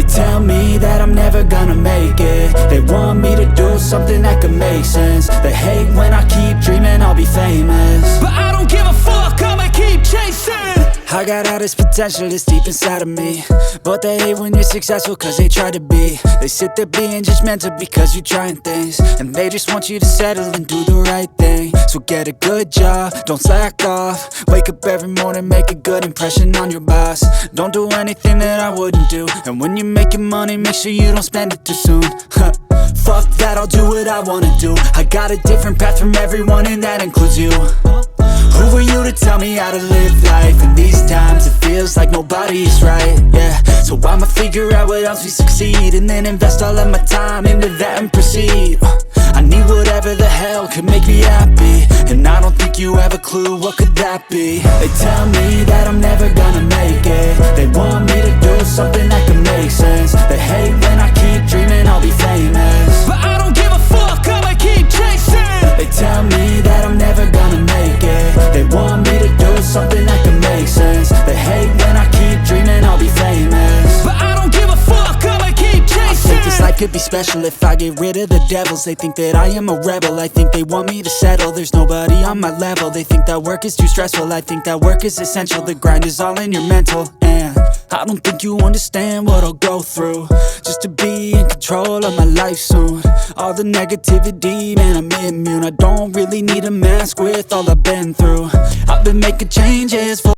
tell me that I'm never gonna make it. They want me to do something that could make sense. They hate when I keep dreaming I'll be famous, but I don't give a fuck, I'ma keep chasing. I got all this potential that's deep inside of me, but they hate when you're successful cause they try to be. They sit there being judgmental because you're trying things, and they just want you to settle and do the right thing. So get a good job, don't slack off. Wake up every morning, make a good impression on your boss. Don't do anything that I wouldn't do, and when you're making money, make sure you don't spend it too soon. Fuck that, I'll do what I wanna do. I got a different path from everyone, and that includes you. Who are you to tell me how to live life? In these times it feels like nobody's right, yeah. So I'ma figure out what else we succeed, and then invest all of my time into that and proceed. I need whatever the hell could make me happy, and I don't think you have a clue what could that be. They tell me that I'm never gonna make it. They want me to do something that could make sense. They hate when I keep dreaming I'll be famous, but I don't give a fuck, I'ma keep chasing. They tell me that I'm never gonna make it. They want me to do something that can make sense. They hate when I keep dreaming I'll be famous, but I don't give a fuck, I'ma keep chasing. I think this life could be special if I get rid of the devils. They think that I am a rebel, I think they want me to settle. There's nobody on my level, they think that work is too stressful. I think that work is essential, the grind is all in your mental. And I don't think you understand what I'll go through just to be in control of my life soon. All the negativity, man, I'm immune. I don't really need a mask with all I've been through. I've been making changes for